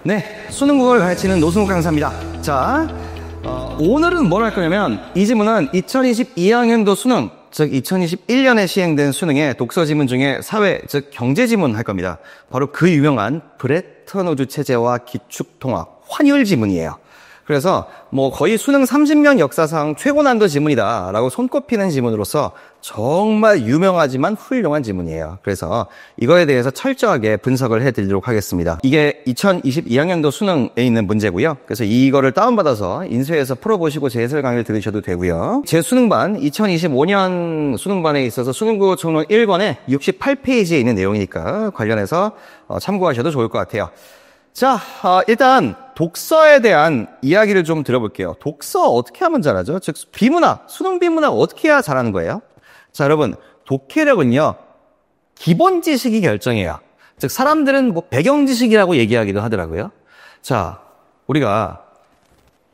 네, 수능 국어를 가르치는 노승욱 강사입니다. 자, 오늘은 뭘 할 거냐면 이 지문은 2022학년도 수능, 즉 2021년에 시행된 수능의 독서 지문 중에 사회, 즉 경제 지문 할 겁니다. 바로 그 유명한 브레턴 우즈 체제와 기축통화, 환율 지문이에요. 그래서 뭐 거의 수능 30년 역사상 최고 난도 지문이다라고 손꼽히는 지문으로서 정말 유명하지만 훌륭한 지문이에요. 그래서 이거에 대해서 철저하게 분석을 해드리도록 하겠습니다. 이게 2022학년도 수능에 있는 문제고요. 그래서 이거를 다운받아서 인쇄해서 풀어보시고 제 해설 강의를 들으셔도 되고요. 제 수능반 2025년 수능반에 있어서 수능국어 총론 1권에 68페이지에 있는 내용이니까 관련해서 참고하셔도 좋을 것 같아요. 자, 일단 독서에 대한 이야기를 좀 들어볼게요. 독서 어떻게 하면 잘하죠? 즉 비문학, 수능 비문학 어떻게 해야 잘하는 거예요? 자, 여러분, 독해력은요 기본 지식이 결정해요. 즉 사람들은 뭐 배경 지식이라고 얘기하기도 하더라고요. 자, 우리가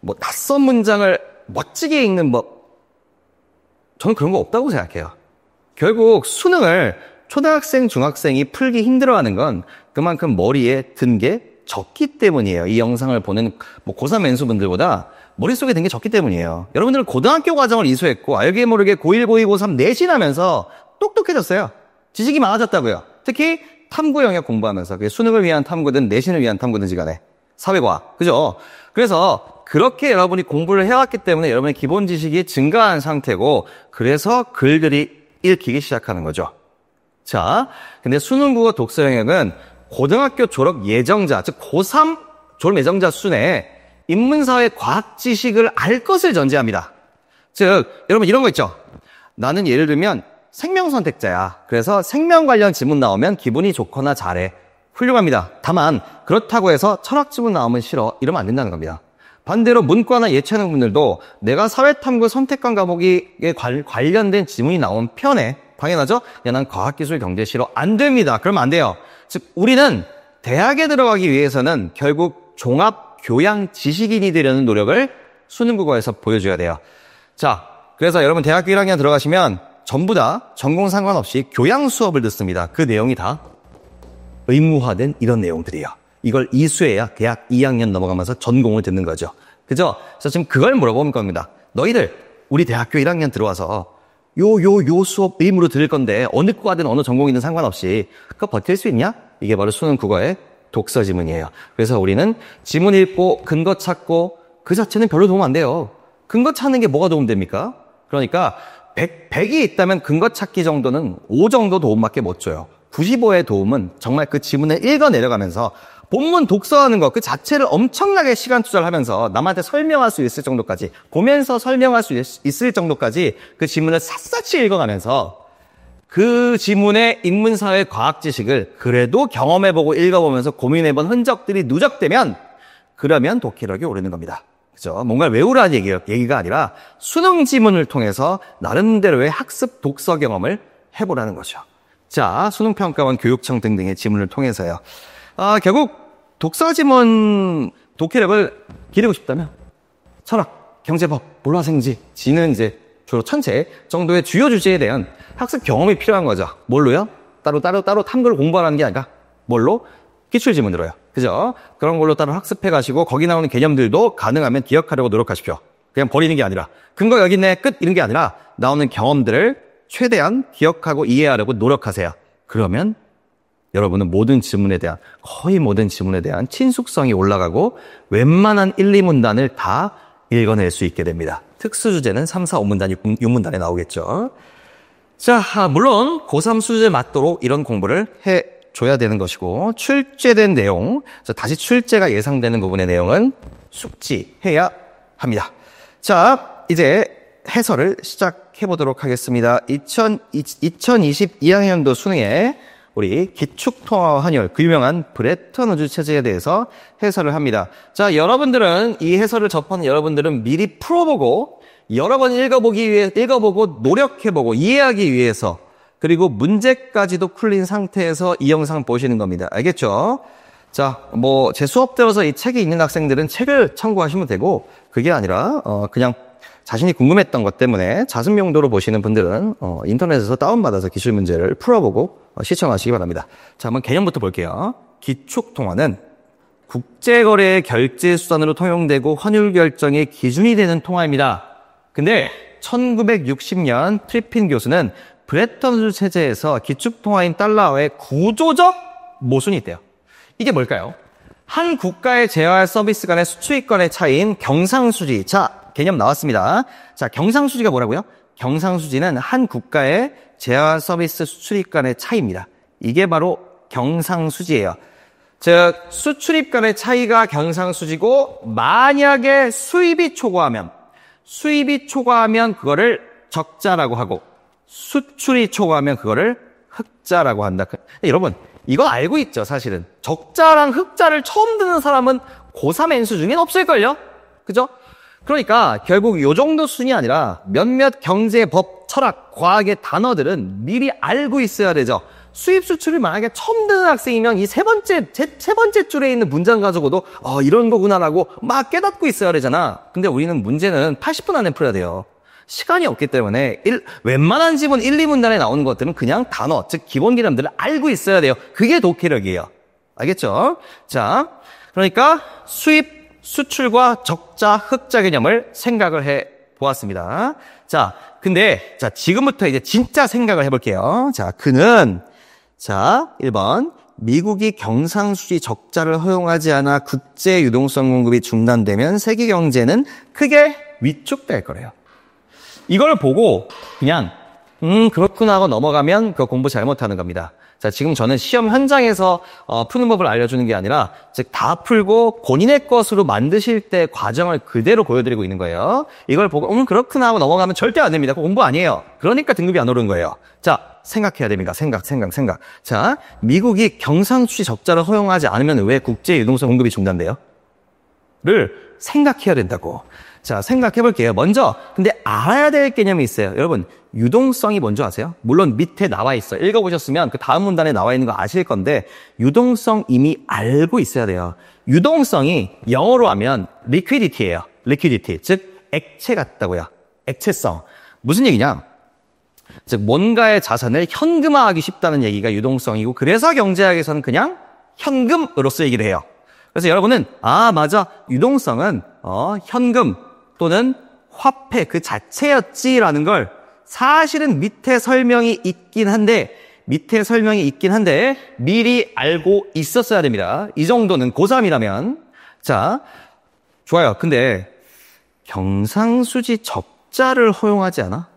뭐 낯선 문장을 멋지게 읽는 저는 그런 거 없다고 생각해요. 결국 수능을 초등학생, 중학생이 풀기 힘들어하는 건 그만큼 머리에 든 게 적기 때문이에요. 이 영상을 보는 고3 왼수분들보다 머릿속에 든 게 적기 때문이에요. 여러분들은 고등학교 과정을 이수했고 알게 모르게 고1, 고2, 고3 내신하면서 똑똑해졌어요. 지식이 많아졌다고요. 특히 탐구 영역 공부하면서 그게 수능을 위한 탐구든 내신을 위한 탐구든지 간에 사회과학, 그죠? 그래서 그렇게 여러분이 공부를 해왔기 때문에 여러분의 기본 지식이 증가한 상태고 그래서 글들이 읽히기 시작하는 거죠. 자, 근데 수능국어 독서 영역은 고등학교 졸업 예정자, 즉 고3 졸업 예정자 순에 인문사회 과학 지식을 알 것을 전제합니다. 즉 여러분 이런 거 있죠. 나는 예를 들면 생명선택자야. 그래서 생명 관련 지문 나오면 기분이 좋거나 잘해. 훌륭합니다. 다만 그렇다고 해서 철학 지문 나오면 싫어. 이러면 안 된다는 겁니다. 반대로 문과나 예체능 분들도 내가 사회탐구 선택관 과목에 관련된 지문이 나오면 편해. 당연하죠? 야, 난 과학기술 경제 싫어. 안 됩니다. 그러면 안 돼요. 즉 우리는 대학에 들어가기 위해서는 결국 종합 교양 지식인이 되려는 노력을 수능국어에서 보여줘야 돼요. 자, 그래서 여러분 대학교 1학년 들어가시면 전부 다 전공 상관없이 교양 수업을 듣습니다. 그 내용이 다 의무화된 이런 내용들이에요. 이걸 이수해야 대학 2학년 넘어가면서 전공을 듣는 거죠. 그죠? 그래서 지금 그걸 물어보는 겁니다. 너희들 우리 대학교 1학년 들어와서 요 수업 의무로 들을 건데 어느 과든 어느 전공이든 상관없이 그거 버틸 수 있냐? 이게 바로 수능 국어의 독서 지문이에요. 그래서 우리는 지문 읽고 근거 찾고 그 자체는 별로 도움 안 돼요. 근거 찾는 게 뭐가 도움됩니까? 그러니까 100이 있다면 근거 찾기 정도는 5 정도 도움밖에 못 줘요. 95의 도움은 정말 그 지문을 읽어 내려가면서 본문 독서하는 것 그 자체를 엄청나게 시간 투자를 하면서 남한테 설명할 수 있을 정도까지 보면서 설명할 수 있을 정도까지 그 지문을 샅샅이 읽어가면서 그 지문의 인문사회 과학 지식을 그래도 경험해보고 읽어보면서 고민해본 흔적들이 누적되면 그러면 독해력이 오르는 겁니다. 그죠? 뭔가를 외우라는 얘기가 아니라 수능 지문을 통해서 나름대로의 학습 독서 경험을 해보라는 거죠. 자, 수능평가원 교육청 등등의 지문을 통해서요. 결국 독서 지문 독해력을 기르고 싶다면 철학, 경제법, 몰라생지, 지는 이제 주로 천체 정도의 주요 주제에 대한 학습 경험이 필요한 거죠. 뭘로요? 따로 탐구를 공부하는 게 아니라 뭘로? 기출지문으로요. 그죠? 그런 걸로 따로 학습해 가시고 거기 나오는 개념들도 가능하면 기억하려고 노력하십시오. 그냥 버리는 게 아니라 근거 여기 있네 끝 이런 게 아니라 나오는 경험들을 최대한 기억하고 이해하려고 노력하세요. 그러면 여러분은 거의 모든 지문에 대한 친숙성이 올라가고 웬만한 1, 2문단을 다 읽어낼 수 있게 됩니다. 특수주제는 3, 4, 5문단, 6문단에 나오겠죠. 자, 물론 고3 수준에 맞도록 이런 공부를 해줘야 되는 것이고 출제된 내용, 다시 출제가 예상되는 부분의 내용은 숙지해야 합니다. 자, 이제 해설을 시작해 보도록 하겠습니다. 2022학년도 수능에 우리 기축통화 환율, 그 유명한 브레턴 우즈 체제에 대해서 해설을 합니다. 자, 여러분들은 이 해설을 접하는 여러분들은 미리 풀어보고 여러 번 읽어보고 노력해보고 이해하기 위해서 그리고 문제까지도 풀린 상태에서 이 영상 보시는 겁니다. 알겠죠? 자, 제 수업 들어서 이 책이 있는 학생들은 책을 참고하시면 되고 그게 아니라 그냥 자신이 궁금했던 것 때문에 자습 용도로 보시는 분들은 인터넷에서 다운받아서 기출 문제를 풀어보고 시청하시기 바랍니다. 자, 한번 개념부터 볼게요. 기축통화는 국제거래의 결제 수단으로 통용되고 환율 결정의 기준이 되는 통화입니다. 근데 1960년 트리핀 교수는 브레턴우드 체제에서 기축통화인 달러와의 구조적 모순이 있대요. 이게 뭘까요? 한 국가의 제어할 서비스 간의 수출입 간의 차이인 경상수지. 자, 개념 나왔습니다. 자, 경상수지가 뭐라고요? 경상수지는 한 국가의 제어할 서비스 수출입 간의 차이입니다. 이게 바로 경상수지예요. 즉, 수출입 간의 차이가 경상수지고 만약에 수입이 초과하면 그거를 적자라고 하고 수출이 초과하면 그거를 흑자라고 한다. 여러분, 이거 알고 있죠, 사실은. 적자랑 흑자를 처음 듣는 사람은 고3 N수 중엔 없을걸요? 그죠? 그러니까 결국 요 정도 수준이 아니라 몇몇 경제, 법, 철학, 과학의 단어들은 미리 알고 있어야 되죠. 수입 수출을 만약에 처음 듣는 학생이면 이 세 번째 줄에 있는 문장 가지고도 이런 거구나라고 막 깨닫고 있어야 되잖아. 근데 우리는 문제는 80분 안에 풀어야 돼요. 시간이 없기 때문에 웬만한 지문 1, 2문단에 나오는 것들은 그냥 단어, 즉 기본 개념들을 알고 있어야 돼요. 그게 독해력이에요. 알겠죠? 자, 그러니까 수입, 수출과 적자, 흑자 개념을 생각을 해 보았습니다. 자, 근데 지금부터 이제 진짜 생각을 해볼게요. 자, 1번. 미국이 경상수지 적자를 허용하지 않아 국제 유동성 공급이 중단되면 세계 경제는 크게 위축될 거래요. 이걸 보고 그냥 그렇구나 하고 넘어가면 그 공부 잘못하는 겁니다. 자, 지금 저는 시험 현장에서 푸는 법을 알려주는 게 아니라 즉 다 풀고 본인의 것으로 만드실 때 과정을 그대로 보여드리고 있는 거예요. 이걸 보고 그렇구나 하고 넘어가면 절대 안 됩니다. 그거 공부 아니에요. 그러니까 등급이 안 오른 거예요. 자, 생각해야 됩니다. 생각. 자, 미국이 경상수지 적자를 허용하지 않으면 왜 국제 유동성 공급이 중단돼요? 를 생각해야 된다고. 자, 생각해 볼게요. 먼저 근데 알아야 될 개념이 있어요. 여러분, 유동성이 뭔지 아세요? 물론 밑에 나와 있어요. 읽어보셨으면 그 다음 문단에 나와 있는 거 아실 건데 유동성 이미 알고 있어야 돼요. 유동성이 영어로 하면 liquidity예요. liquidity, 즉 액체 같다고요. 액체성. 무슨 얘기냐? 즉 뭔가의 자산을 현금화하기 쉽다는 얘기가 유동성이고 그래서 경제학에서는 그냥 현금으로서 얘기를 해요. 그래서 여러분은 맞아, 유동성은 현금 또는 화폐 그 자체였지라는 걸 사실은 밑에 설명이 있긴 한데 미리 알고 있었어야 됩니다. 이 정도는 고3이라면. 자, 좋아요. 근데 경상수지 적자를 허용하지 않아?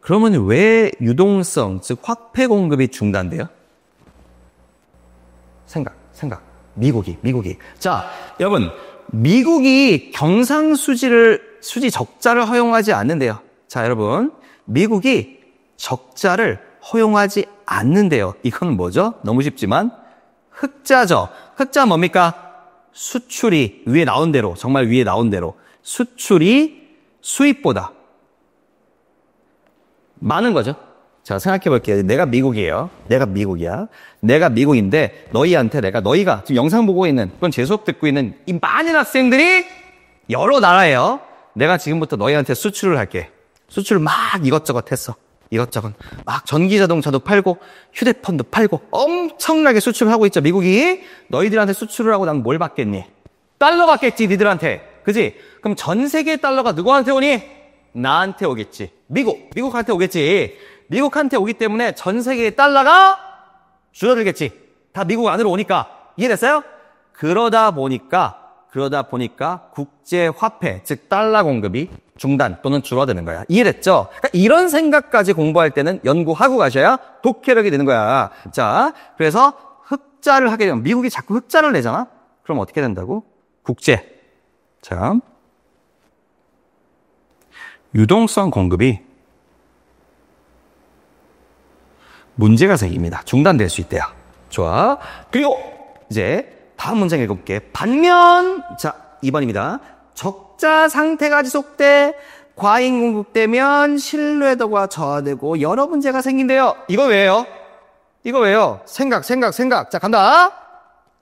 그러면 왜 유동성, 즉 화폐 공급이 중단돼요? 생각. 미국이. 자, 여러분, 미국이 수지 적자를 허용하지 않는데요. 자, 여러분, 미국이 적자를 허용하지 않는데요. 이건 뭐죠? 너무 쉽지만 흑자죠. 흑자 뭡니까? 수출이 정말 위에 나온 대로 수출이 수입보다 많은 거죠. 자, 생각해 볼게요. 내가 미국이에요. 내가 미국인데 너희가 지금 영상 보고 있는 그건 제 수업 듣고 있는 이 많은 학생들이 여러 나라예요. 내가 지금부터 너희한테 수출을 할게. 수출 막 이것저것 했어. 막 전기자동차도 팔고 휴대폰도 팔고 엄청나게 수출을 하고 있죠. 미국이 너희들한테 수출을 하고 난 뭘 받겠니? 달러 받겠지, 니들한테. 그지? 그럼 전 세계 달러가 누구한테 오니? 나한테 오겠지. 미국한테 오겠지. 미국한테 오기 때문에 전 세계의 달러가 줄어들겠지. 다 미국 안으로 오니까. 이해됐어요? 그러다 보니까 국제 화폐, 즉 달러 공급이 중단 또는 줄어드는 거야. 이해됐죠? 그러니까 이런 생각까지 공부할 때는 연구하고 가셔야 독해력이 되는 거야. 자, 그래서 흑자를 하게 되면 미국이 자꾸 흑자를 내잖아? 그럼 어떻게 된다고? 자, 유동성 공급이 문제가 생깁니다. 중단될 수 있대요. 좋아. 그리고 이제 다음 문장 읽어볼게. 반면, 자, 2번입니다. 적자 상태가 지속돼 과잉 공급되면 신뢰도가 저하되고 여러 문제가 생긴대요. 이거 왜요? 생각. 자, 간다.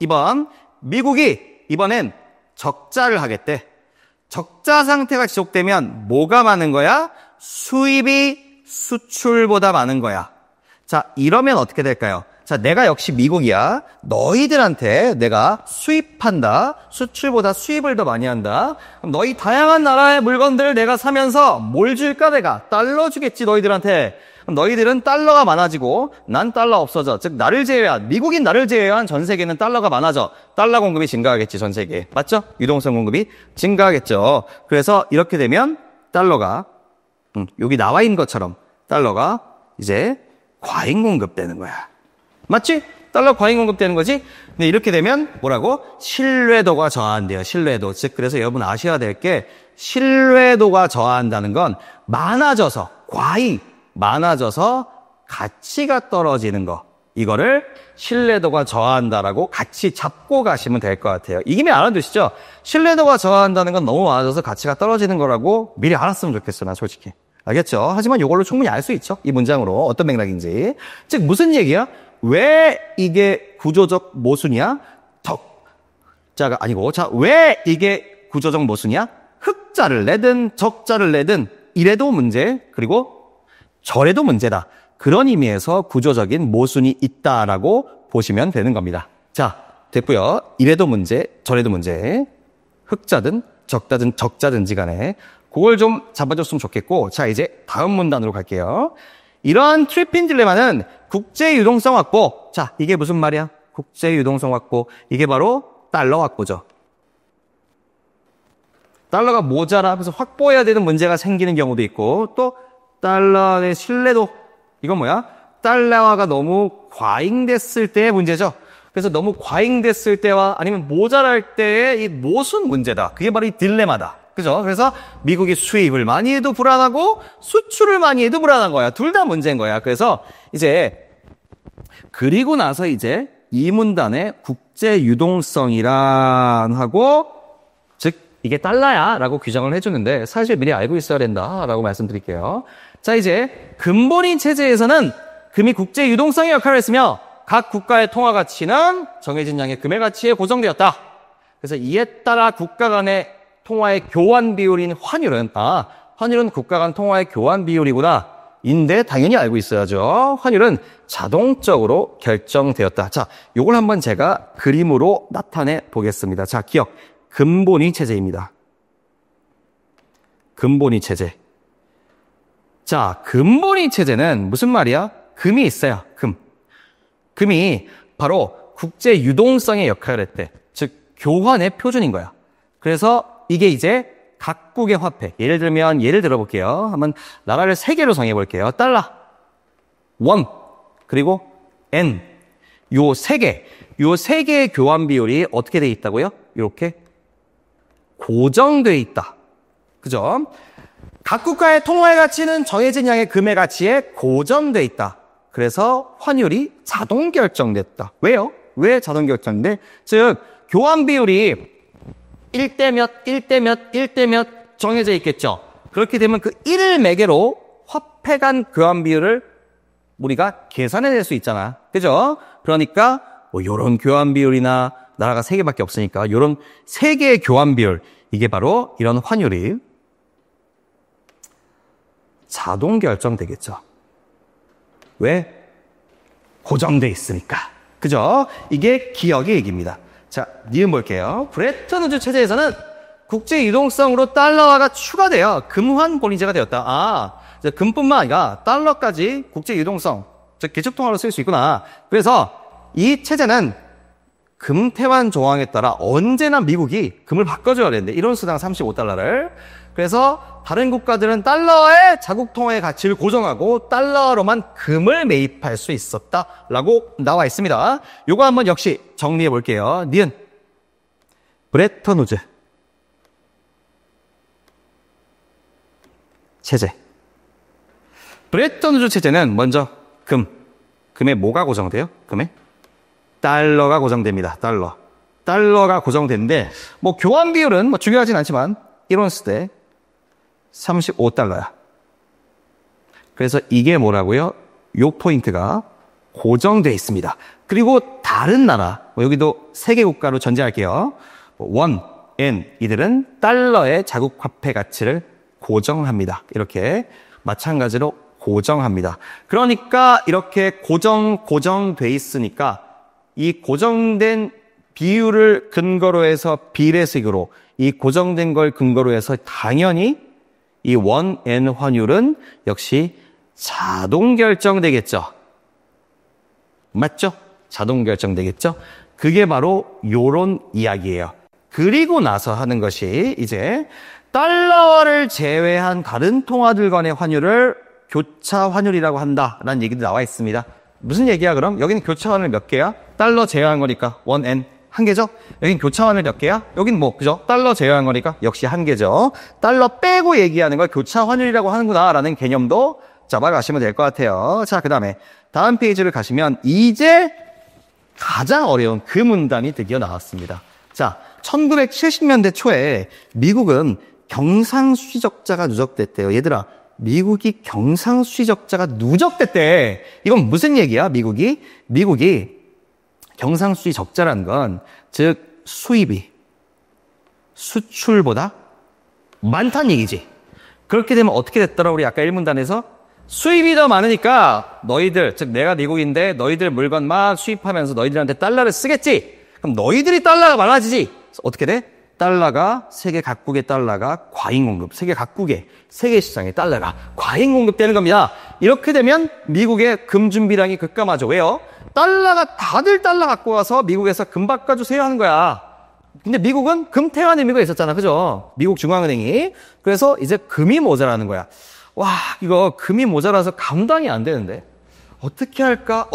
2번. 미국이 이번엔 적자를 하겠대. 적자 상태가 지속되면 뭐가 많은 거야? 수입이 수출보다 많은 거야. 자, 이러면 어떻게 될까요? 자, 내가 역시 미국이야. 너희들한테 내가 수입한다. 수출보다 수입을 더 많이 한다. 그럼 너희 다양한 나라의 물건들 내가 사면서 뭘 줄까 내가? 달러 주겠지 너희들한테. 그럼 너희들은 달러가 많아지고 난 달러 없어져. 즉 나를 제외한 미국인 나를 제외한 전 세계는 달러가 많아져. 달러 공급이 증가하겠지 전 세계. 맞죠? 유동성 공급이 증가하겠죠. 그래서 이렇게 되면 달러가 여기 나와 있는 것처럼 달러가 이제 과잉 공급되는 거야. 맞지? 달러 과잉 공급되는 거지? 근데 이렇게 되면 뭐라고? 신뢰도가 저하한대요. 신뢰도. 즉 그래서 여러분 아셔야 될 게 신뢰도가 저하한다는 건 많아져서 과잉 많아져서 가치가 떨어지는 거. 이거를 신뢰도가 저하한다라고 같이 잡고 가시면 될 것 같아요. 이게 알아두시죠? 신뢰도가 저하한다는 건 너무 많아져서 가치가 떨어지는 거라고 미리 알았으면 좋겠어, 나 솔직히. 알겠죠? 하지만 이걸로 충분히 알 수 있죠? 이 문장으로 어떤 맥락인지. 즉 무슨 얘기야? 왜 이게 구조적 모순이야? 적자가 아니고 자, 왜 이게 구조적 모순이야? 흑자를 내든 적자를 내든 이래도 문제 그리고 저래도 문제다. 그런 의미에서 구조적인 모순이 있다라고 보시면 되는 겁니다. 자, 됐고요. 이래도 문제, 저래도 문제. 흑자든 적자든 적자든지 간에 그걸 좀 잡아줬으면 좋겠고 자, 이제 다음 문단으로 갈게요. 이러한 트리핀 딜레마는 국제 유동성 확보. 자, 이게 무슨 말이야? 국제 유동성 확보. 이게 바로 달러 확보죠. 달러가 모자라 그래서 확보해야 되는 문제가 생기는 경우도 있고 또 달러의 신뢰도. 이건 뭐야? 달러화가 너무 과잉됐을 때의 문제죠. 그래서 너무 과잉됐을 때와 아니면 모자랄 때의 이 모순 문제다. 그게 바로 이 딜레마다. 그죠? 그래서 미국이 수입을 많이 해도 불안하고 수출을 많이 해도 불안한 거야. 둘 다 문제인 거야. 그래서 이제 그리고 나서 이제 이 문단에 국제 유동성이란 하고 즉 이게 달러야 라고 규정을 해주는데 사실 미리 알고 있어야 된다 라고 말씀드릴게요. 자, 이제 근본인 체제에서는 금이 국제 유동성의 역할을 했으며 각 국가의 통화 가치는 정해진 양의 금의 가치에 고정되었다. 그래서 이에 따라 국가 간의 통화의 교환 비율인 환율은 환율은 국가 간 통화의 교환 비율이구나. 인데 당연히 알고 있어야죠. 환율은 자동적으로 결정되었다. 자, 요걸 한번 제가 그림으로 나타내 보겠습니다. 자, 기억. 근본위 체제입니다. 근본위 체제. 자, 근본위 체제는 무슨 말이야? 금이 있어요. 금이 바로 국제 유동성의 역할을 했대. 즉 교환의 표준인 거야. 그래서 이게 이제 각국의 화폐. 예를 들어볼게요. 한번 나라를 세 개로 정해 볼게요. 달러, 원, 그리고 엔. 요 세 개의 교환 비율이 어떻게 돼 있다고요? 이렇게 고정돼 있다. 그죠? 각 국가의 통화의 가치는 정해진 양의 금의 가치에 고정돼 있다. 그래서 환율이 자동 결정됐다. 왜요? 왜 자동 결정돼? 즉 교환 비율이 1대 몇 정해져 있겠죠. 그렇게 되면 그 1을 매개로 화폐 간 교환 비율을 우리가 계산해낼 수 있잖아. 그죠? 그러니까 뭐 요런 교환 비율이나 나라가 3개밖에 없으니까 요런 3개의 교환 비율 이게 바로 이런 환율이 자동 결정되겠죠. 왜? 고정돼 있으니까. 그죠? 이게 기억의 얘기입니다. 자, 니은 볼게요. 브레튼 우즈 체제에서는 국제 유동성으로 달러화가 추가되어 금환 본위제가 되었다. 금뿐만 아니라 달러까지 국제 유동성, 즉 기축통화로 쓸 수 있구나. 그래서 이 체제는 금태환 조항에 따라 언제나 미국이 금을 바꿔줘야 되는데 1온스당 35달러를. 그래서 다른 국가들은 달러의 자국 통화의 가치를 고정하고 달러로만 금을 매입할 수 있었다라고 나와 있습니다. 요거 한번 역시 정리해 볼게요. 니은 브레튼 우즈 체제. 브레튼 우즈 체제는 먼저 금에 뭐가 고정돼요? 금에 달러가 고정됩니다. 달러가 고정되는데 뭐 교환 비율은 뭐 중요하진 않지만 1온스 대 35달러야. 그래서 이게 뭐라고요? 요 포인트가 고정돼 있습니다. 그리고 다른 나라, 여기도 세계 국가로 전제할게요. 원, 엔 이들은 달러의 자국 화폐 가치를 고정합니다. 이렇게 마찬가지로 고정합니다. 그러니까 이렇게 고정돼 있으니까 이 고정된 비율을 근거로 해서 비례식으로 이 고정된 걸 근거로 해서 당연히 이 원N 환율은 역시 자동 결정되겠죠. 맞죠? 자동 결정되겠죠? 그게 바로 요런 이야기예요. 그리고 나서 하는 것이 이제 달러화를 제외한 다른 통화들 간의 환율을 교차 환율이라고 한다라는 얘기도 나와 있습니다. 무슨 얘기야 그럼? 여기는 교차 환율 몇 개야? 달러 제외한 거니까 원N 한 개죠? 여긴 교차 환율 몇 개야? 여긴 뭐 그죠? 달러 제외한 거니까 역시 한 개죠. 달러 빼고 얘기하는 걸 교차 환율이라고 하는구나라는 개념도 잡아가시면 될 것 같아요. 자, 그다음에 다음 페이지를 가시면 이제 가장 어려운 그 문단이 드디어 나왔습니다. 자, 1970년대 초에 미국은 경상수지 적자가 누적됐대요. 얘들아, 미국이 경상수지 적자가 누적됐대. 이건 무슨 얘기야? 미국이 경상수지 적자라는 건 즉 수입이 수출보다 많다는 얘기지. 그렇게 되면 어떻게 됐더라? 우리 아까 1문단에서 수입이 더 많으니까 너희들, 즉 내가 미국인데 너희들 물건 막 수입하면서 너희들한테 달러를 쓰겠지. 그럼 너희들이 달러가 많아지지. 어떻게 돼? 달러가 세계 각국의 달러가 과잉 공급, 세계 각국의 세계 시장의 달러가 과잉 공급되는 겁니다. 이렇게 되면 미국의 금 준비량이 급감하죠. 왜요? 달러가 다들 달러 갖고 와서 미국에서 금 바꿔주세요 하는 거야. 근데 미국은 금 태환 의미가 있었잖아, 그죠? 미국 중앙은행이. 그래서 이제 금이 모자라는 거야. 와, 이거 금이 모자라서 감당이 안 되는데 어떻게 할까?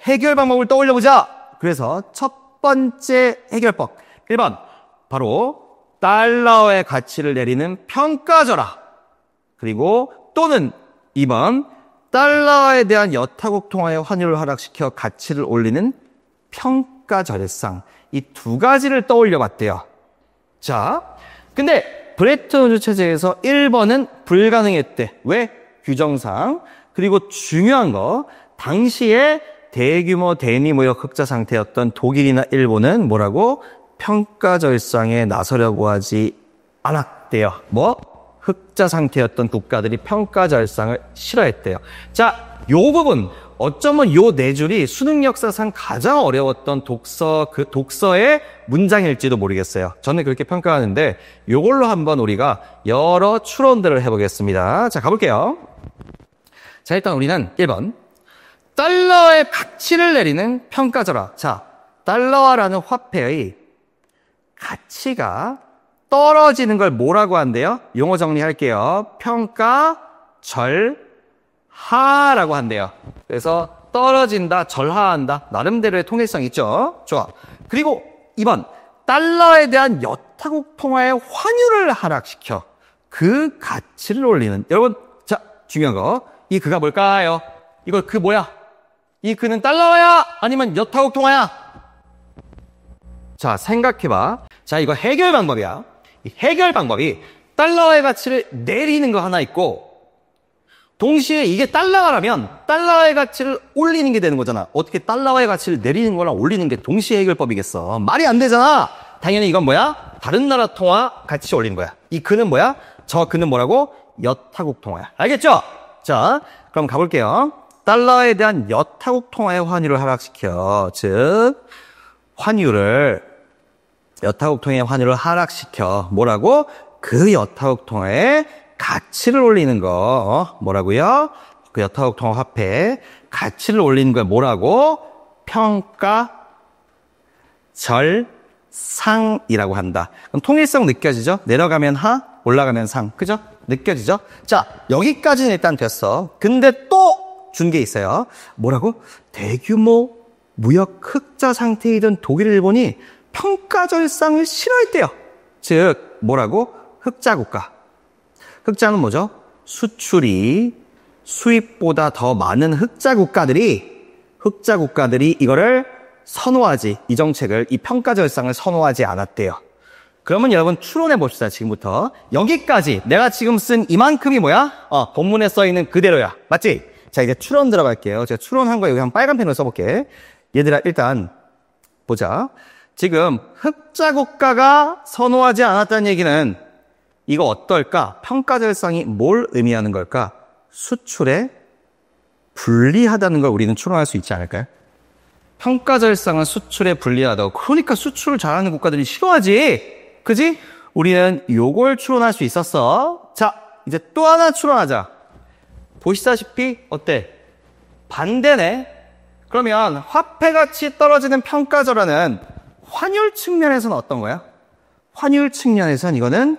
해결 방법을 떠올려보자. 그래서 첫 번째 해결법 1번 바로 달러의 가치를 내리는 평가절하. 그리고 또는 2번 달러에 대한 여타국 통화의 환율을 하락시켜 가치를 올리는 평가절상. 이 두 가지를 떠올려 봤대요. 자, 근데 브레튼 우드 체제에서 1번은 불가능했대. 왜? 규정상. 그리고 중요한 거, 당시에 대규모 대니무역 흑자 상태였던 독일이나 일본은 뭐라고? 평가절상에 나서려고 하지 않았대요. 흑자 상태였던 국가들이 평가절상을 싫어했대요. 자, 요 부분 어쩌면 요 네 줄이 수능 역사상 가장 어려웠던 그 독서의 문장일지도 모르겠어요. 저는 그렇게 평가하는데 요걸로 한번 우리가 여러 추론들을 해보겠습니다. 자, 가볼게요. 자, 일단 우리는 1번 달러의 가치를 내리는 평가절하. 자, 달러화라는 화폐의 가치가 떨어지는 걸 뭐라고 한대요? 용어 정리할게요. 평가절하라고 한대요. 그래서 떨어진다, 절하한다. 나름대로의 통일성 있죠? 좋아. 그리고 2번, 달러에 대한 여타국 통화의 환율을 하락시켜 그 가치를 올리는. 여러분, 자, 중요한 거. 이 그가 뭘까요? 이거 그 뭐야? 이 그는 달러야? 아니면 여타국 통화야? 자, 생각해봐. 자, 이거 해결 방법이야. 이 해결 방법이 달러의 가치를 내리는 거 하나 있고 동시에 이게 달러라면 달러의 가치를 올리는 게 되는 거잖아. 어떻게 달러의 가치를 내리는 거랑 올리는 게 동시에 해결법이겠어. 말이 안 되잖아. 당연히 이건 뭐야? 다른 나라 통화 가치 올리는 거야. 이 그는 뭐야? 저 그는 뭐라고? 여타국 통화야. 알겠죠? 자, 그럼 가볼게요. 달러에 대한 여타국 통화의 환율을 하락시켜. 즉 여타국 통화의 환율을 하락시켜. 뭐라고? 그 여타국 통화의 가치를 올리는 거. 뭐라고요? 그 여타국 통화 화폐 가치를 올리는 걸 뭐라고? 평가절상이라고 한다. 그럼 통일성 느껴지죠? 내려가면 하, 올라가면 상. 그죠? 느껴지죠? 자, 여기까지는 일단 됐어. 근데 또 준 게 있어요. 뭐라고? 대규모 무역 흑자 상태이던 독일, 일본이 평가절상을 싫어했대요. 즉 뭐라고? 흑자 국가. 흑자는 뭐죠? 수출이 수입보다 더 많은 흑자 국가들이 이거를 선호하지, 이 정책을, 이 평가절상을 선호하지 않았대요. 그러면 여러분 추론해 봅시다. 지금부터 여기까지 내가 지금 쓴 이만큼이 뭐야? 본문에 써 있는 그대로야. 맞지? 자, 이제 추론 들어갈게요. 제가 추론한 거 여기 한 빨간 펜으로 써볼게. 얘들아, 일단 보자. 지금 흑자 국가가 선호하지 않았다는 얘기는 이거 어떨까? 평가절상이 뭘 의미하는 걸까? 수출의 불리하다는 걸 우리는 추론할 수 있지 않을까요? 평가절상은 수출에 불리하다고. 그러니까 수출을 잘하는 국가들이 싫어하지. 그지? 우리는 요걸 추론할 수 있었어. 자, 이제 또 하나 추론하자. 보시다시피 어때? 반대네. 그러면 화폐 가치 떨어지는 평가절하는 환율 측면에서는 어떤 거야? 환율 측면에서는 이거는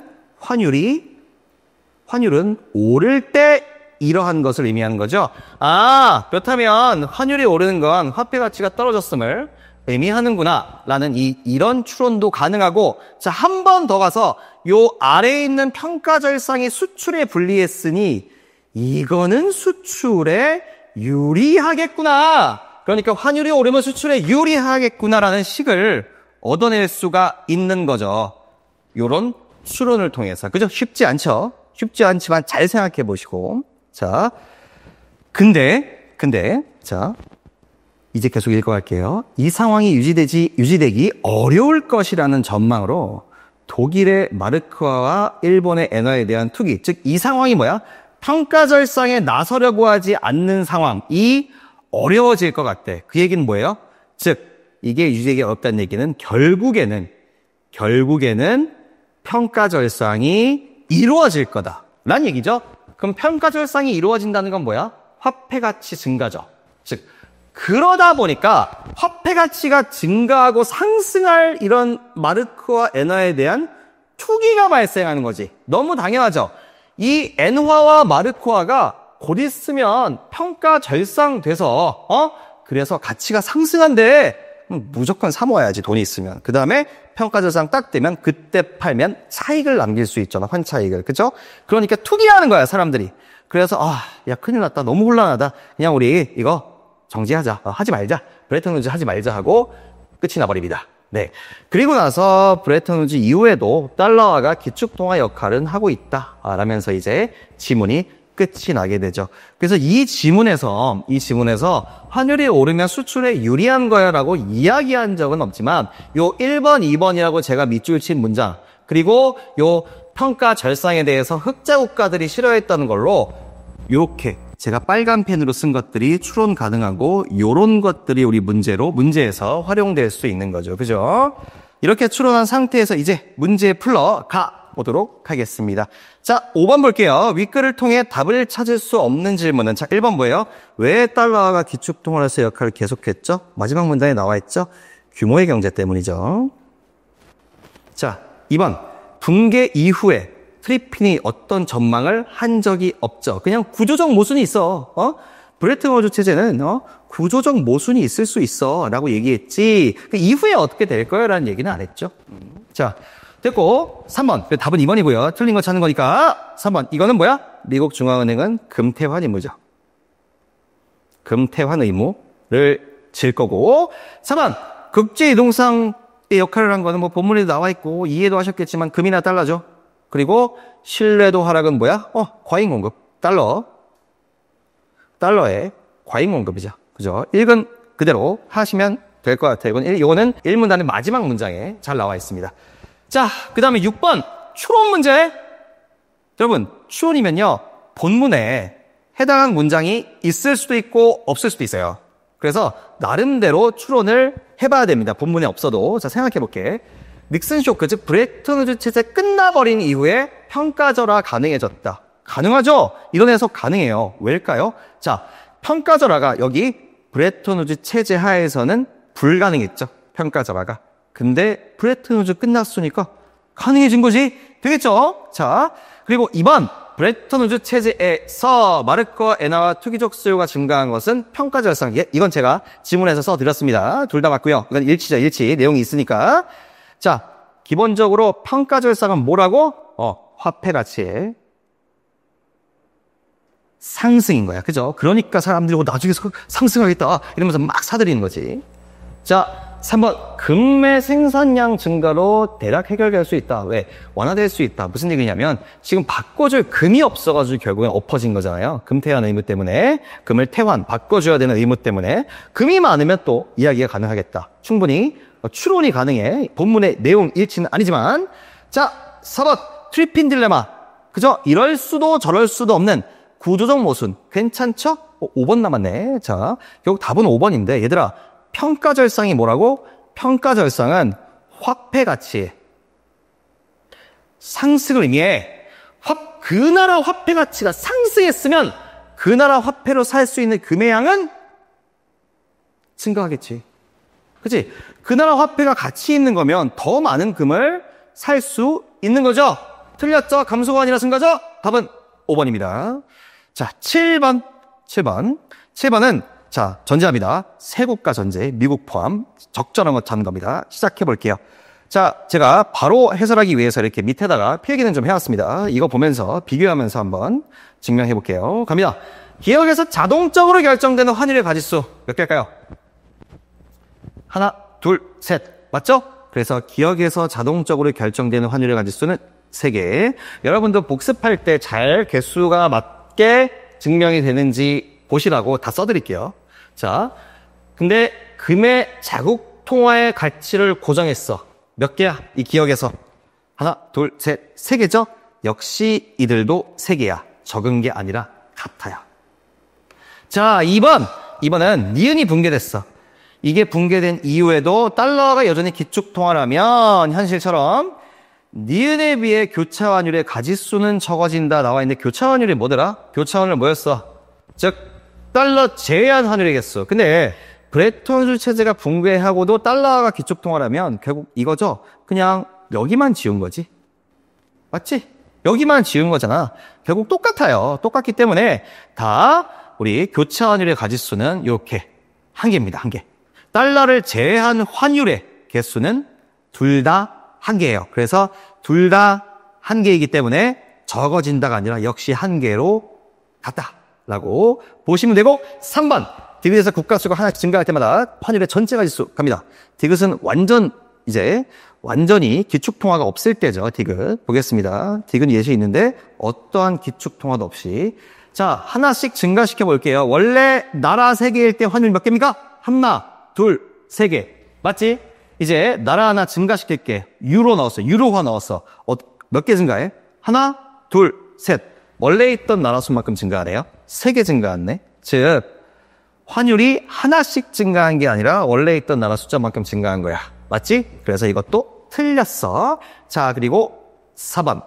환율은 오를 때 이러한 것을 의미하는 거죠. 아, 그렇다면 환율이 오르는 건 화폐 가치가 떨어졌음을 의미하는구나 라는 이런 추론도 가능하고, 자, 한 번 더 가서 요 아래에 있는 평가절상이 수출에 불리했으니 이거는 수출에 유리하겠구나. 그러니까 환율이 오르면 수출에 유리하겠구나라는 식을 얻어낼 수가 있는 거죠. 요런 추론을 통해서. 그죠? 쉽지 않죠? 쉽지 않지만 잘 생각해 보시고. 자, 근데, 자, 이제 계속 읽어갈게요. 이 상황이 유지되기 어려울 것이라는 전망으로 독일의 마르크화와 일본의 엔화에 대한 투기, 즉, 이 상황이 뭐야? 평가절상에 나서려고 하지 않는 상황이 어려워질 것 같대. 그 얘기는 뭐예요? 즉, 이게 유지되기 어렵다는 얘기는 결국에는 평가절상이 이루어질 거다 라는 얘기죠. 그럼 평가절상이 이루어진다는 건 뭐야? 화폐 가치 증가죠. 즉, 그러다 보니까 화폐 가치가 증가하고 상승할 이런 마르크와 엔화에 대한 투기가 발생하는 거지. 너무 당연하죠. 이 엔화와 마르크화가 곧 있으면 평가절상돼서 그래서 가치가 상승한대. 무조건 사 모아야지, 돈이 있으면. 그 다음에 평가절상 딱 되면 그때 팔면 차익을 남길 수 있잖아, 환차익을. 그죠? 그러니까 투기하는 거야, 사람들이. 그래서 야, 큰일 났다, 너무 곤란하다, 그냥 우리 이거 정지하자, 하지 말자, 브레튼 우즈 하지 말자 하고 끝이 나버립니다. 네. 그리고 나서 브레튼 우즈 이후에도 달러화가 기축통화 역할은 하고 있다 라면서 이제 지문이 끝이 나게 되죠. 그래서 이 지문에서 환율이 오르면 수출에 유리한 거야 라고 이야기한 적은 없지만, 요 1번, 2번이라고 제가 밑줄 친 문장, 그리고 요 평가 절상에 대해서 흑자 국가들이 싫어했다는 걸로 요렇게 제가 빨간 펜으로 쓴 것들이 추론 가능하고, 요런 것들이 우리 문제에서 활용될 수 있는 거죠. 그죠? 이렇게 추론한 상태에서 이제 문제 풀러 가보도록 하겠습니다. 자, 5번 볼게요. 윗글을 통해 답을 찾을 수 없는 질문은, 자, 1번 뭐예요? 왜 달러화가 기축통화로서의 역할을 계속했죠? 마지막 문단에 나와 있죠? 규모의 경제 때문이죠. 자, 2번. 붕괴 이후에 트리핀이 어떤 전망을 한 적이 없죠. 그냥 구조적 모순이 있어. 브레튼 우즈 체제는 구조적 모순이 있을 수 있어 라고 얘기했지, 그 이후에 어떻게 될 거야 라는 얘기는 안 했죠. 자, 됐고 3번. 답은 2번이고요. 틀린 거 찾는 거니까 3번. 이거는 뭐야? 미국 중앙은행은 금태환 의무죠. 금태환 의무를 질 거고, 4번. 국제이동상의 역할을 한 거는 뭐 본문에도 나와 있고 이해도 하셨겠지만 금이나 달러죠. 그리고 신뢰도 하락은 뭐야? 과잉 공급. 달러의 과잉 공급이죠. 그죠? 읽은 그대로 하시면 될 것 같아요. 이거는 1문단의 마지막 문장에 잘 나와 있습니다. 자, 그 다음에 6번. 추론 문제. 여러분, 추론이면요, 본문에 해당한 문장이 있을 수도 있고 없을 수도 있어요. 그래서 나름대로 추론을 해봐야 됩니다. 본문에 없어도. 자, 생각해볼게. 닉슨 쇼크, 즉 브레튼 우즈 체제 끝나버린 이후에 평가절하 가능해졌다. 가능하죠? 이런 해석 가능해요. 왜일까요? 자, 평가절하가 여기 브레튼 우즈 체제 하에서는 불가능했죠. 평가절하가. 근데 브레튼 우즈 끝났으니까 가능해진 거지. 되겠죠? 자, 그리고 2번. 브레튼 우즈 체제에서 마르크와 엔화와 투기적 수요가 증가한 것은 평가절상. 이건 제가 지문에서 써드렸습니다. 둘 다 맞고요. 이건 일치. 내용이 있으니까. 자, 기본적으로 평가절상은 뭐라고? 화폐 가치의 상승인 거야. 그죠? 그러니까 사람들이 나중에 상승하겠다 이러면서 막 사들이는 거지. 자, 3번. 금매 생산량 증가로 대략 해결될 수 있다. 왜? 완화될 수 있다. 무슨 얘기냐면 지금 바꿔줄 금이 없어가지고 결국엔 엎어진 거잖아요. 금태환 의무 때문에. 금을 바꿔줘야 되는 의무 때문에. 금이 많으면 또 이야기가 가능하겠다. 충분히 추론이 가능해. 본문의 내용 일치는 아니지만. 자, 4번. 트리핀 딜레마. 그죠? 이럴 수도 저럴 수도 없는 구조적 모순. 괜찮죠? 5번 남았네. 자, 결국 답은 5번인데, 얘들아, 평가절상이 뭐라고? 평가절상은 화폐 가치 상승을 의미해. 그 나라 화폐 가치가 상승했으면 그 나라 화폐로 살 수 있는 금의 양은 증가하겠지. 그치? 그 나라 화폐가 가치 있는 거면 더 많은 금을 살 수 있는 거죠. 틀렸죠? 감소가 아니라 증가죠? 답은 5번입니다. 자, 7번은 자, 전제합니다. 세국가 전제, 미국 포함 적절한 것 찾는 겁니다. 시작해 볼게요. 자, 제가 바로 해설하기 위해서 이렇게 밑에다가 필기는 좀 해왔습니다. 이거 보면서 비교하면서 한번 증명해 볼게요. 갑니다. 기억에서 자동적으로 결정되는 환율의 가지수 몇 개일까요? 하나, 둘, 셋. 맞죠? 그래서 기억에서 자동적으로 결정되는 환율의 가지수는 3개. 여러분도 복습할 때 잘 개수가 맞게 증명이 되는지 보시라고 다 써드릴게요. 자, 근데 금의 자국 통화의 가치를 고정했어. 몇 개야? 이 기억에서. 하나, 둘, 셋, 3개죠? 역시 이들도 3개야. 적은 게 아니라 같아요. 자, 2번은 니은이 붕괴됐어. 이게 붕괴된 이후에도 달러가 여전히 기축통화라면 현실처럼 니은에 비해 교차환율의 가지수는 적어진다 나와 있는데 교차환율이 뭐더라? 교차환율 뭐였어? 즉 달러 제외한 환율의 개수. 근데 브레톤 우즈 체제가 붕괴하고도 달러가 기축통화라면 결국 이거죠. 그냥 여기만 지운 거지. 맞지? 여기만 지운 거잖아. 결국 똑같아요. 똑같기 때문에 다 우리 교차환율의 가지수는 이렇게 1개입니다. 1개. 달러를 제외한 환율의 개수는 둘 다 1개예요. 그래서 둘 다 1개이기 때문에 적어진다가 아니라 역시 1개로 같다라고 보시면 되고 3번 디귿에서 국가수가 하나씩 증가할 때마다 환율의 전체 가지수 갑니다. 디귿은 완전히 기축통화가 없을 때죠. 디귿 보겠습니다. 디귿 예시 있는데 어떠한 기축통화도 없이 자 하나씩 증가시켜 볼게요. 원래 나라 3개일 때 환율 몇 개입니까? 하나, 둘, 3개. 맞지? 이제 나라 하나 증가시킬게. 유로 넣었어. 유로화 넣었어. 몇 개 증가해? 하나, 둘, 셋. 원래 있던 나라 수만큼 증가하네요. 3개 증가했네. 즉 환율이 하나씩 증가한 게 아니라 원래 있던 나라 숫자만큼 증가한 거야. 맞지? 그래서 이것도 틀렸어. 자, 그리고 4번.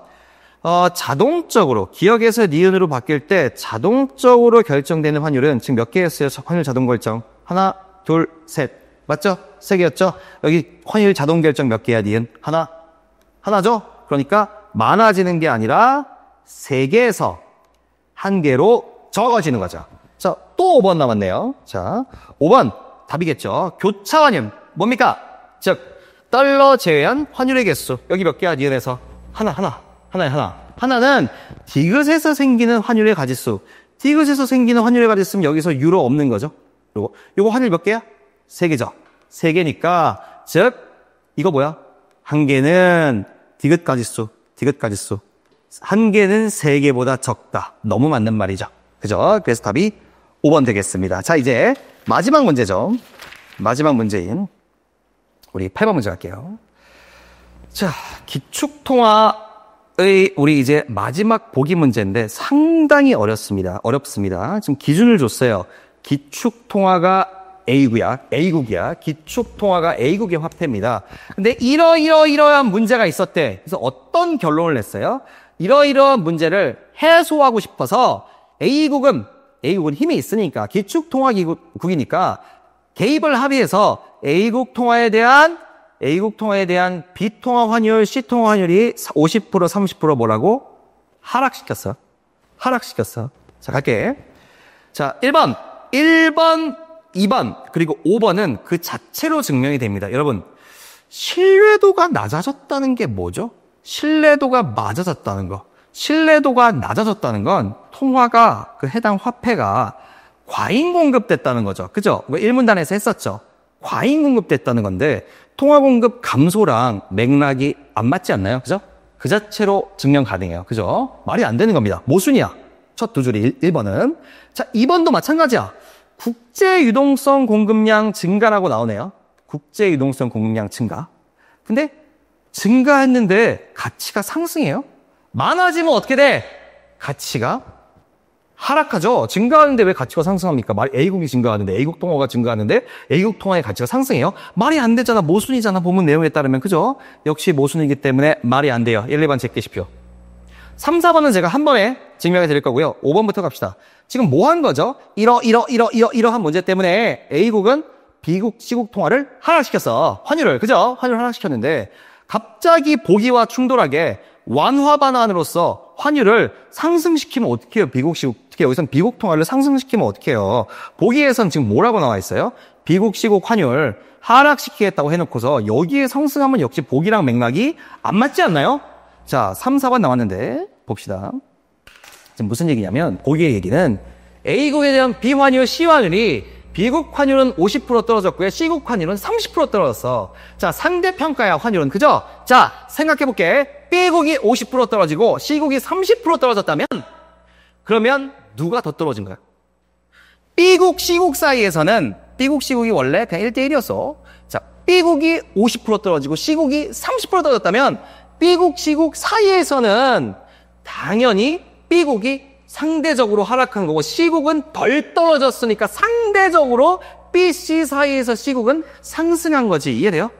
자동적으로 기억에서 니은으로 바뀔 때 자동적으로 결정되는 환율은 지금 몇 개였어요? 환율 자동 결정. 하나, 둘, 셋. 맞죠? 3개였죠? 여기 환율 자동 결정 몇 개야, 니은? 하나죠? 그러니까 많아지는 게 아니라 3개에서 1개로 적어지는 거죠. 자, 또 5번 남았네요. 자, 5번 답이겠죠. 교차환율 뭡니까? 즉 달러 제외한 환율의 개수. 여기 몇 개야, 니은에서? 하나는 디귿에서 생기는 환율의 가지수. 디귿에서 생기는 환율의 가지수는 여기서 유로 없는 거죠. 그리고 요거 환율 몇 개야? 3개죠. 3개니까 즉 이거 뭐야? 1개는 디귿 가지수. 1개는 3개보다 적다. 너무 맞는 말이죠. 그죠? 그래서 답이 5번 되겠습니다. 자, 이제 마지막 문제죠. 마지막 문제인 우리 8번 문제 갈게요. 자, 기축통화의 우리 이제 마지막 보기 문제인데 상당히 어렵습니다. 지금 기준을 줬어요. 기축통화가 A국이야. 기축통화가 A국의 화폐입니다. 근데 이러한 문제가 있었대. 그래서 어떤 결론을 냈어요? 이러한 문제를 해소하고 싶어서 A국은 힘이 있으니까 기축통화국이니까 개입을 합의해서 A국 통화에 대한 B통화 환율, C통화 환율이 50%, 30% 뭐라고? 하락시켰어. 자, 갈게. 자, 1번, 2번, 그리고 5번은 그 자체로 증명이 됩니다. 여러분, 신뢰도가 낮아졌다는 게 뭐죠? 신뢰도가 낮아졌다는 건 통화가 그 해당 화폐가 과잉 공급됐다는 거죠. 그죠? 1문단에서 했었죠. 과잉 공급됐다는 건데 통화 공급 감소랑 맥락이 안 맞지 않나요? 그죠? 그 자체로 증명 가능해요. 그죠? 말이 안 되는 겁니다. 모순이야. 첫 두 줄이 1번은. 자, 2번도 마찬가지야. 국제 유동성 공급량 증가라고 나오네요. 국제 유동성 공급량 증가. 근데 증가했는데 가치가 상승해요. 많아지면 어떻게 돼? 가치가 하락하죠. 증가하는데 왜 가치가 상승합니까? A국이 증가하는데 A국 통화가 증가하는데 A국 통화의 가치가 상승해요? 말이 안 되잖아. 모순이잖아. 본문 내용에 따르면. 그죠? 역시 모순이기 때문에 말이 안 돼요. 1, 2번 제끼십시오. 3, 4번은 제가 한 번에 증명해 드릴 거고요. 5번부터 갑시다. 지금 뭐 한 거죠? 이러한 문제 때문에 A국은 B국, C국 통화를 하락시켰어. 환율을. 그죠? 환율을 하락시켰는데 갑자기 보기와 충돌하게 완화 반환으로서 환율을 상승시키면 어떻게 해요? B국, C국. 특히 여기선 B국 통화를 상승시키면 어떻게 해요? 보기에선 지금 뭐라고 나와 있어요? B국, C국 환율 하락시키겠다고 해놓고서 여기에 상승하면 역시 보기랑 맥락이 안 맞지 않나요? 자, 3, 4번 나왔는데 봅시다. 지금 무슨 얘기냐면 보기의 얘기는 A국에 대한 B환율, C환율이 B국 환율은 50% 떨어졌고요. C국 환율은 30% 떨어졌어. 자, 상대평가야 환율은. 그죠? 자, 생각해볼게. B국이 50% 떨어지고 C국이 30% 떨어졌다면 그러면 누가 더 떨어진 거야? B국, C국 사이에서는 B국, C국이 원래 그냥 1대1이었어. 자, B국이 50% 떨어지고 C국이 30% 떨어졌다면 B국, C국 사이에서는 당연히 B국이 상대적으로 하락한 거고 C국은 덜 떨어졌으니까 상대적으로 B, C 사이에서 C국은 상승한 거지. 이해돼요?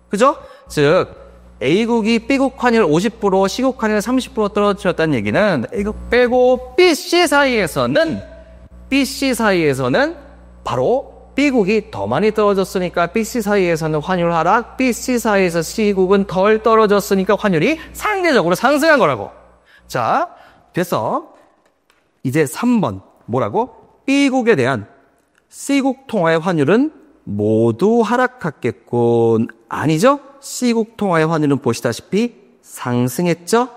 그죠? 즉 A국이 B국 환율 50%, C국 환율 30% 떨어졌다는 얘기는 A국 빼고 B, C 사이에서는 바로 B국이 더 많이 떨어졌으니까 B, C 사이에서는 환율 하락, B, C 사이에서 C국은 덜 떨어졌으니까 환율이 상대적으로 상승한 거라고. 자, 됐어. 이제 3번 뭐라고? B국에 대한 C국 통화의 환율은 모두 하락했겠군. 아니죠? C국 통화의 환율은 보시다시피 상승했죠?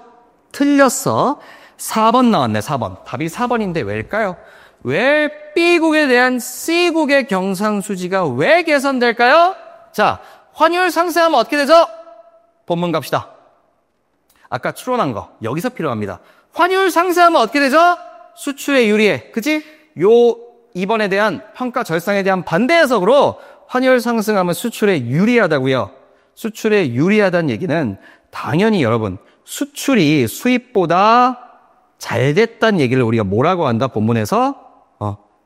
틀렸어. 4번 나왔네. 4번. 답이 4번인데 왜일까요? 왜 B국에 대한 C국의 경상수지가 왜 개선될까요? 자, 환율 상승하면 어떻게 되죠? 본문 갑시다. 아까 추론한 거 여기서 필요합니다. 환율 상승하면 어떻게 되죠? 수출에 유리해. 그치? 요 이번에 대한 평가 절상에 대한 반대 해석으로 환율 상승하면 수출에 유리하다고요. 수출에 유리하다는 얘기는 당연히 여러분 수출이 수입보다 잘 됐다는 얘기를 우리가 뭐라고 한다? 본문에서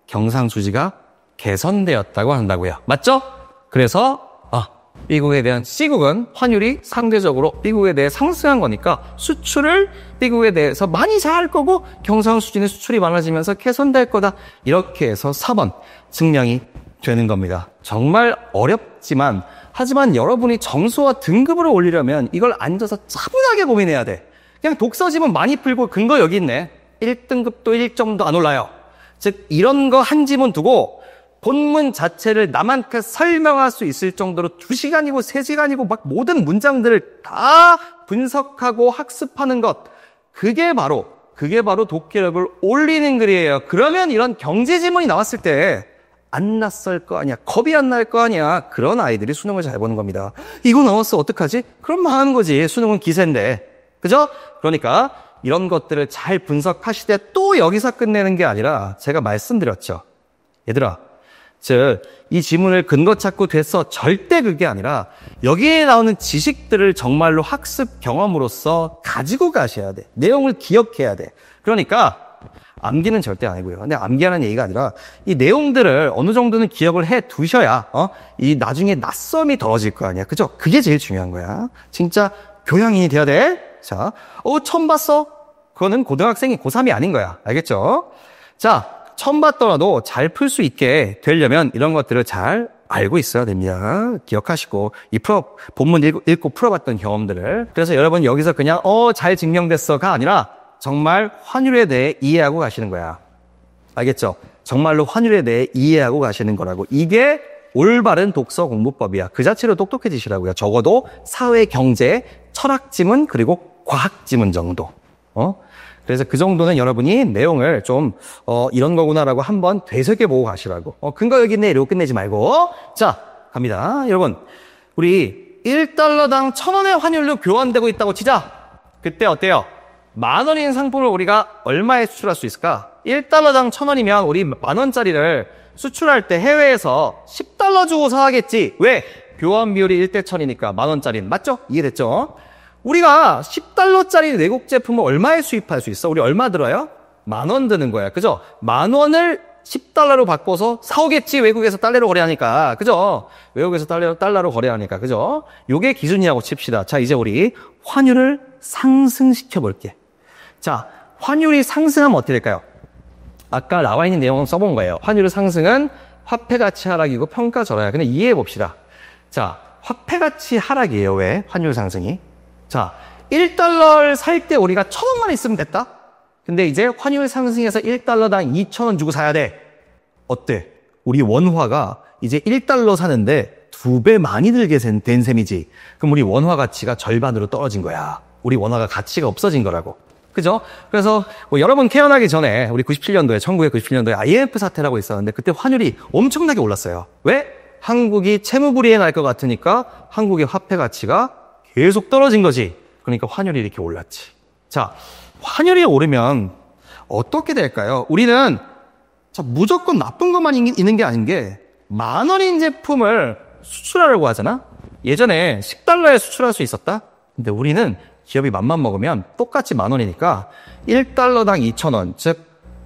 경상수지가 개선되었다고 한다고요. 맞죠? 그래서 B국에 대한 C국은 환율이 상대적으로 B국에 대해 상승한 거니까 수출을 B국에 대해서 많이 잘할 거고 경상수지는 수출이 많아지면서 개선될 거다. 이렇게 해서 4번 증명이 되는 겁니다. 정말 어렵지만 하지만 여러분이 점수와 등급을 올리려면 이걸 앉아서 차분하게 고민해야 돼. 그냥 독서지문 많이 풀고 근거 여기 있네. 1등급도 1점도 안 올라요. 즉 이런 거 한 지문 두고 본문 자체를 남한테 설명할 수 있을 정도로 2시간이고 3시간이고 막 모든 문장들을 다 분석하고 학습하는 것. 그게 바로 독해력을 올리는 글이에요. 그러면 이런 경제 지문이 나왔을 때 안 낯설 거 아니야. 겁이 안 날 거 아니야. 그런 아이들이 수능을 잘 보는 겁니다. 이거 나왔어. 어떡하지? 그럼 망하는 거지. 수능은 기세인데. 그죠? 그러니까 이런 것들을 잘 분석하시되 또 여기서 끝내는 게 아니라 제가 말씀드렸죠. 얘들아. 즉, 이 지문을 근거 찾고 됐어. 절대 그게 아니라 여기에 나오는 지식들을 정말로 학습 경험으로서 가지고 가셔야 돼. 내용을 기억해야 돼. 그러니까 암기는 절대 아니고요. 근데 암기하는 얘기가 아니라 이 내용들을 어느 정도는 기억을 해 두셔야 이 나중에 낯섦이 덜어질 거 아니야. 그죠? 그게 제일 중요한 거야. 진짜 교양인이 돼야 돼. 자, 처음 봤어? 그거는 고등학생이 고3이 아닌 거야. 알겠죠? 자, 처음 봤더라도 잘 풀 수 있게 되려면 이런 것들을 잘 알고 있어야 됩니다. 기억하시고 본문 읽고 풀어봤던 경험들을. 그래서 여러분 여기서 그냥 잘 증명됐어가 아니라 정말 환율에 대해 이해하고 가시는 거야. 알겠죠? 정말로 환율에 대해 이해하고 가시는 거라고. 이게 올바른 독서 공부법이야. 그 자체로 똑똑해지시라고요. 적어도 사회, 경제, 철학 지문 그리고 과학 지문 정도. 그래서 그 정도는 여러분이 내용을 좀 이런 거구나라고 한번 되새겨보고 가시라고. 근거 여기 있네 이러고 끝내지 말고. 자, 갑니다. 여러분, 우리 1달러당 1,000원의 환율로 교환되고 있다고 치자. 그때 어때요? 10,000원인 상품을 우리가 얼마에 수출할 수 있을까? 1달러당 1,000원이면 우리 10,000원짜리를 수출할 때 해외에서 10달러 주고 사겠지. 왜? 교환 비율이 1대1000이니까 10,000원짜리는. 맞죠? 이해됐죠? 우리가 10달러짜리 외국 제품을 얼마에 수입할 수 있어? 우리 얼마 들어요? 10,000원 드는 거야. 그죠? 10,000원을 10달러로 바꿔서 사오겠지. 외국에서 달러로 거래하니까. 그죠? 외국에서 달러로 거래하니까. 그죠? 요게 기준이라고 칩시다. 자, 이제 우리 환율을 상승시켜 볼게. 자, 환율이 상승하면 어떻게 될까요? 아까 나와 있는 내용을 써본 거예요. 환율의 상승은 화폐 가치 하락이고 평가 절하야. 근데 이해해 봅시다. 자, 화폐 가치 하락이에요. 왜? 환율 상승이. 자, 1달러를 살 때 우리가 1,000원만 있으면 됐다? 근데 이제 환율 상승해서 1달러당 2,000원 주고 사야 돼. 어때? 우리 원화가 이제 1달러 사는데 2배 많이 들게 된 셈이지. 그럼 우리 원화 가치가 절반으로 떨어진 거야. 우리 원화가 가치가 없어진 거라고. 그죠? 그래서 뭐 여러분 태어나기 전에 우리 1997년도에 IMF 사태라고 있었는데 그때 환율이 엄청나게 올랐어요. 왜? 한국이 채무불이행할 것 같으니까 한국의 화폐 가치가 계속 떨어진 거지. 그러니까 환율이 이렇게 올랐지. 자, 환율이 오르면 어떻게 될까요? 우리는 무조건 나쁜 것만 있는 게 아닌 게 10,000원인 제품을 수출하려고 하잖아? 예전에 10달러에 수출할 수 있었다? 근데 우리는 기업이 맘만 먹으면 똑같이 10,000원이니까 1달러당 2,000원, 즉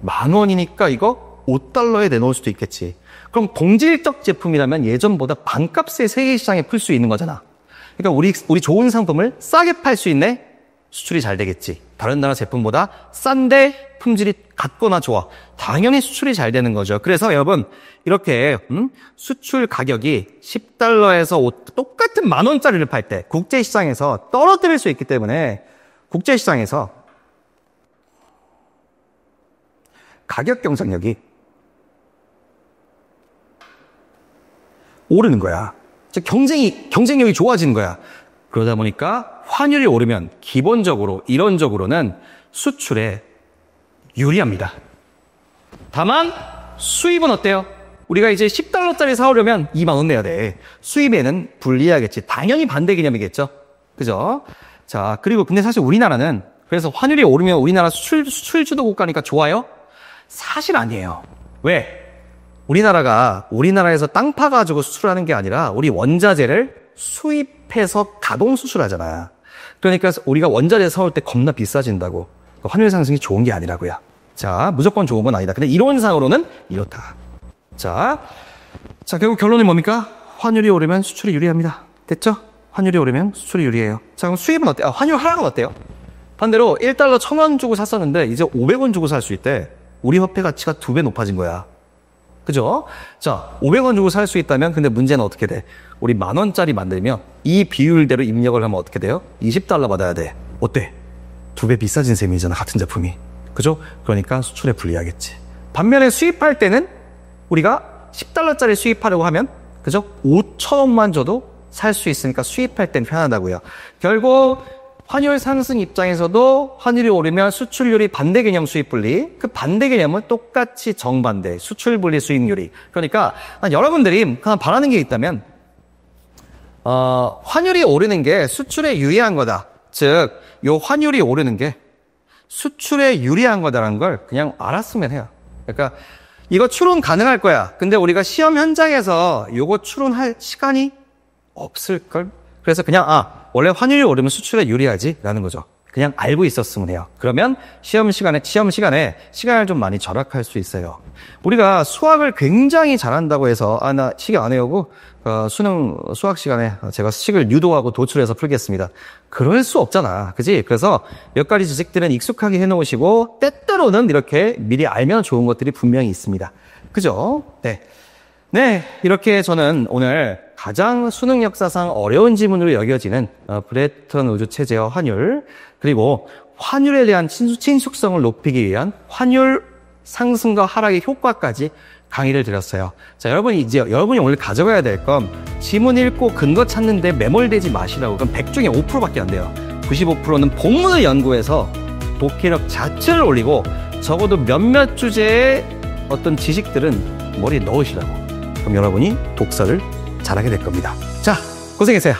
10,000원이니까 이거 5달러에 내놓을 수도 있겠지. 그럼 동질적 제품이라면 예전보다 반값에 세계시장에 풀 수 있는 거잖아. 그러니까 우리 좋은 상품을 싸게 팔 수 있네? 수출이 잘 되겠지. 다른 나라 제품보다 싼데 품질이 같거나 좋아. 당연히 수출이 잘 되는 거죠. 그래서 여러분 이렇게 수출 가격이 10달러에서 똑같은 10,000원짜리를 팔 때 국제시장에서 떨어뜨릴 수 있기 때문에 국제시장에서 가격 경쟁력이 오르는 거야. 즉 경쟁력이 좋아지는 거야. 그러다 보니까 환율이 오르면 기본적으로 이론적으로는 수출에 유리합니다. 다만 수입은 어때요? 우리가 이제 10달러짜리 사오려면 20,000원 내야 돼. 수입에는 불리하겠지. 당연히 반대 개념이겠죠. 그죠? 자, 그리고 근데 사실 우리나라는 그래서 환율이 오르면 우리나라 수출주도 국가니까 좋아요? 사실 아니에요. 왜? 우리나라에서 땅 파가지고 수출하는 게 아니라 우리 원자재를 수입해서 가동 수출하잖아. 그러니까 우리가 원자재 사올 때 겁나 비싸진다고. 환율 상승이 좋은 게 아니라고요. 자, 무조건 좋은 건 아니다. 근데 이론상으로는 이렇다. 자, 결국 결론이 뭡니까? 환율이 오르면 수출이 유리합니다. 됐죠? 환율이 오르면 수출이 유리해요. 자, 그럼 수입은 어때요? 환율 하락은 어때요? 반대로 1달러 1,000원 주고 샀었는데 이제 500원 주고 살 수 있대. 우리 화폐 가치가 2배 높아진 거야. 그죠? 자, 500원 주고 살 수 있다면 근데 문제는 어떻게 돼? 우리 10,000원짜리 만들면 이 비율대로 입력을 하면 어떻게 돼요? 20달러 받아야 돼. 어때? 2배 비싸진 셈이잖아, 같은 제품이. 그죠? 그러니까 수출에 불리하겠지. 반면에 수입할 때는 우리가 10달러짜리 수입하려고 하면 그죠? 5,000원만 줘도 살 수 있으니까 수입할 땐 편하다고요. 결국 환율 상승 입장에서도 환율이 오르면 수출률이 반대 개념 수입 분리, 그 반대 개념은 똑같이 정반대 수출 분리 수입 유리. 그러니까 여러분들이 그냥 바라는 게 있다면 환율이 오르는 게 수출에 유리한 거다. 즉, 요 환율이 오르는 게 수출에 유리한 거다라는 걸 그냥 알았으면 해요. 그러니까 이거 추론 가능할 거야. 근데 우리가 시험 현장에서 요거 추론할 시간이 없을걸? 그래서 그냥 원래 환율이 오르면 수출에 유리하지 라는 거죠. 그냥 알고 있었으면 해요. 그러면 시험 시간에 시간을 좀 많이 절약할 수 있어요. 우리가 수학을 굉장히 잘한다고 해서 나 식 안 해오고 수학 시간에 제가 식을 유도하고 도출해서 풀겠습니다. 그럴 수 없잖아. 그지? 그래서 몇 가지 지식들은 익숙하게 해놓으시고 때때로는 이렇게 미리 알면 좋은 것들이 분명히 있습니다. 그죠? 네, 이렇게 저는 오늘 가장 수능 역사상 어려운 지문으로 여겨지는 브레튼 우주 체제와 환율, 그리고 환율에 대한 친숙성을 높이기 위한 환율 상승과 하락의 효과까지 강의를 드렸어요. 자, 여러분이 오늘 가져가야 될 건 지문 읽고 근거 찾는데 매몰되지 마시라고. 그럼 100 중에 5%밖에 안 돼요. 95%는 본문을 연구해서 독해력 자체를 올리고 적어도 몇몇 주제의 어떤 지식들은 머리에 넣으시라고. 그럼 여러분이 독서를 잘하게 될 겁니다. 자, 고생했어요.